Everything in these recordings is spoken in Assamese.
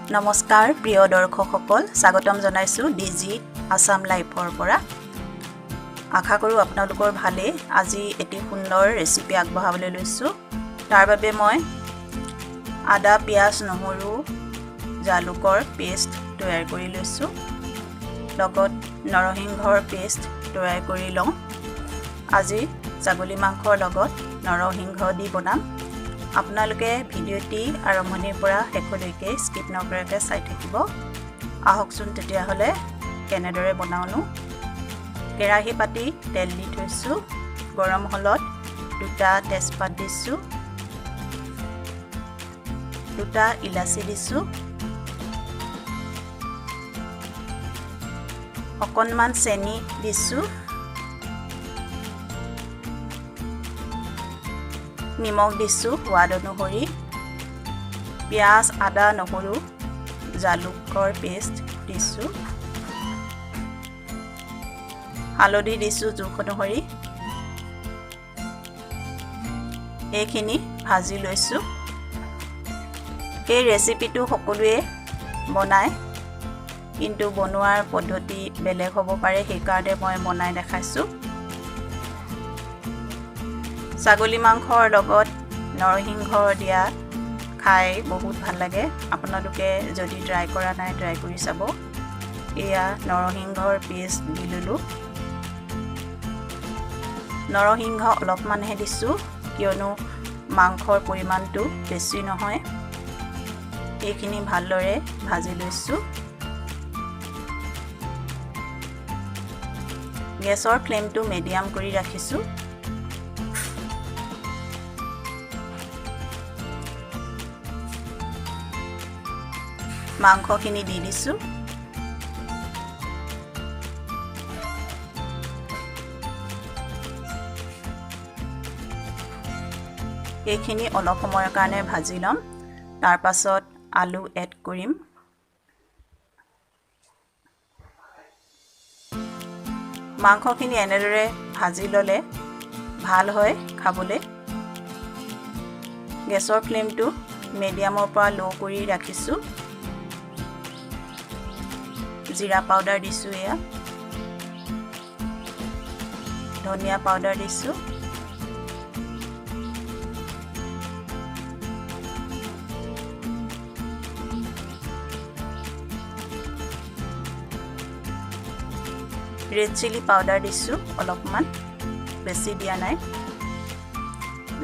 নমস্কাৰ প্ৰিয় দৰ্শকসকল স্বাগতম জনাইছো ডিজি আসাম লাইফৰ পৰা আশা কৰো আপোনালোকৰ ভালে আজি এটি সুন্দৰ ৰেচিপি আগবঢ়াবলৈ লৈছো তাৰ বাবে মই আদা পিয়াজ নহৰু জালুকৰ পেষ্ট তৈয়াৰ কৰি লৈছো লগত নৰসিংহৰ পেষ্ট তৈয়াৰ কৰি লওঁ আজি ছাগলী মাংসৰ লগত নৰসিংহ দি বনাম আপোনালোকে ভিডিঅ'টি আৰম্ভণিৰ পৰা শেষলৈকে স্কিপ নকৰাকৈ চাই থাকিব আহকচোন তেতিয়া হলে কেনেদৰে বনাওনো কেৰাহী পাতি তেল দি থৈছো গৰম হলত দুটা তেজপাত দিছো দুটা ইলাচি দিছো অকণমান চেনি দিছো নিমখ দিছো সোৱাদ অনুসৰি পিয়াজ আদা নহৰু জালুকৰ পেষ্ট দিছো হালধি দিছো জোখ অনুসৰি এইখিনি ভাজি লৈছো এই ৰেচিপিটো সকলোৱে বনায় কিন্তু বনোৱাৰ পদ্ধতি বেলেগ হ'ব পাৰে সেইকাৰণে মই বনাই দেখাইছো ছাগলী মাংসৰ লগত নৰসিংহ দিয়া খাই বহুত ভাল লাগে আপোনালোকে যদি ট্ৰাই কৰা নাই ট্ৰাই কৰি চাব এয়া নৰসিংহৰ পেষ্ট দি ললো নৰসিংহ অলপমানহে দিছো কিয়নো মাংসৰ পৰিমাণটো বেছি নহয় এইখিনি ভালদৰে ভাজি লৈছো গেছৰ ফ্লেমটো মিডিয়াম কৰি ৰাখিছো মাংসখিনি দি দিছো এইখিনি অলপ সময়ৰ কাৰণে ভাজি লম তাৰ পাছত আলু এড কৰিম মাংসখিনি এনেদৰে ভাজি ললে ভাল হয় খাবলৈ গেছৰ ফ্লেমটো মিডিয়ামৰ পৰা লো কৰি ৰাখিছো জিৰা পাউডাৰ দিছো এয়া ধনিয়া পাউডাৰ দিছো ৰেড চিলি পাউডাৰ দিছো অলপমান বেছি দিয়া নাই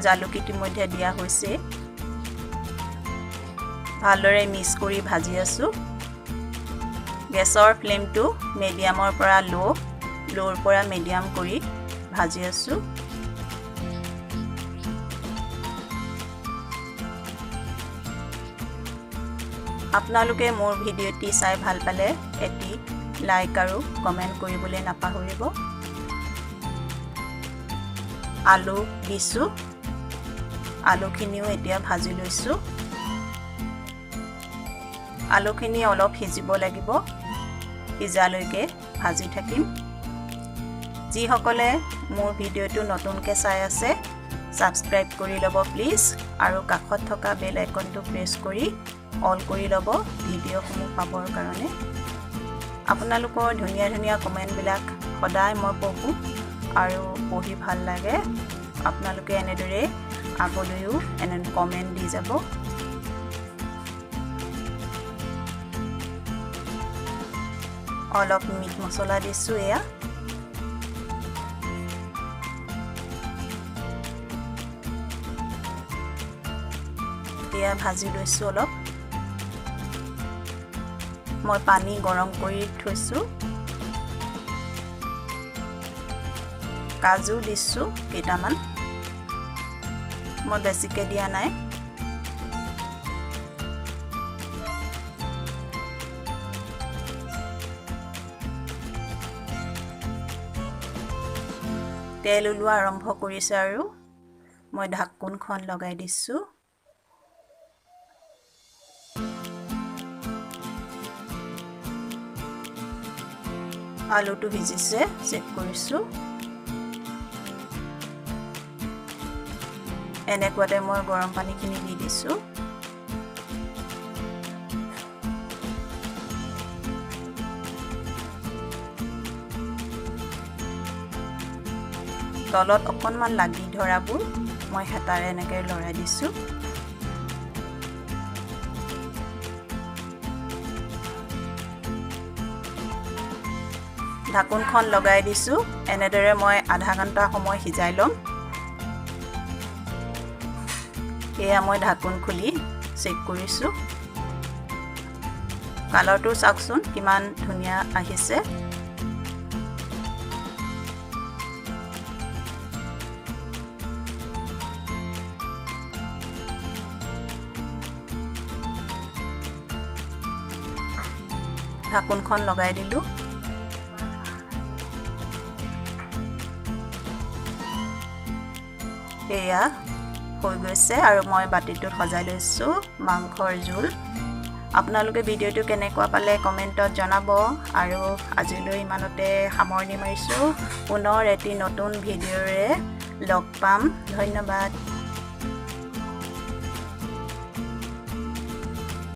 জালুক ইতিমধ্যে দিয়া হৈছে ভালদৰে মিক্স কৰি ভাজি আছো গেছৰ ফ্লেমটো মিডিয়ামৰ পৰা লোৰ পৰা মিডিয়াম কৰি ভাজি আছো আপোনালোকে মোৰ ভিডিঅ'টি চাই ভাল পালে এটি লাইক আৰু কমেন্ট কৰিবলৈ নাপাহৰিব আলু দিছো আলুখিনিও এতিয়া ভাজি লৈছো আলুখিনি অলপ সিজিব লাগিব সিজালৈকে ভাজি থাকিম যিসকলে মোৰ ভিডিঅ'টো নতুনকৈ চাই আছে সাবস্ক্ৰাইব কৰি ল'ব প্লিজ আৰু কাষত থকা বেল আইকনটো প্ৰেছ কৰি অল কৰি ল'ব ভিডিঅ'সমূহ পাবৰ কাৰণে আপোনালোকৰ ধুনীয়া ধুনীয়া কমেন্টবিলাক সদায় মই পঢ়ো আৰু পঢ়ি ভাল লাগে আপোনালোকে এনেদৰে আগলৈও এনে কমেন্ট দি যাব অলপ মিট মছলা দিছো এয়া এয়া ভাজি লৈছো অলপ মই পানী গৰম কৰি থৈছো কাজু দিছো কেইটামান মই বেছিকৈ দিয়া নাই তেল ওলোৱা আৰম্ভ কৰিছে আৰু মই ঢাকোনখন লগাই দিছো আলুটো ভিজিছে চেক কৰিছো এনেকুৱাতে মই গৰম পানীখিনি দি দিছো তলত অকণমান লাগি ধৰাবোৰ মই হেতাৰে এনেকৈ লৰাই দিছোঁ। ঢাকোনখন লগাই দিছোঁ। এনেদৰে মই আধা ঘণ্টা সময় সিজাই ল'ম। এয়া মই ঢাকোন খুলি চেক কৰিছোঁ। কালাৰটো চাওকচোন কিমান ধুনীয়া আহিছে। ঢাকোনখন লগাই দিলোঁ। এয়া হৈ গৈছে আৰু মই বাটিটোত সজাই লৈছোঁ মাংসৰ জোল। আপোনালোকে ভিডিঅ'টো কেনেকুৱা পালে কমেণ্টত জনাব আৰু আজিলৈ ইমানতে সামৰণি মাৰিছোঁ। পুনৰ এটি নতুন ভিডিঅ'ৰে লগ পাম। ধন্যবাদ।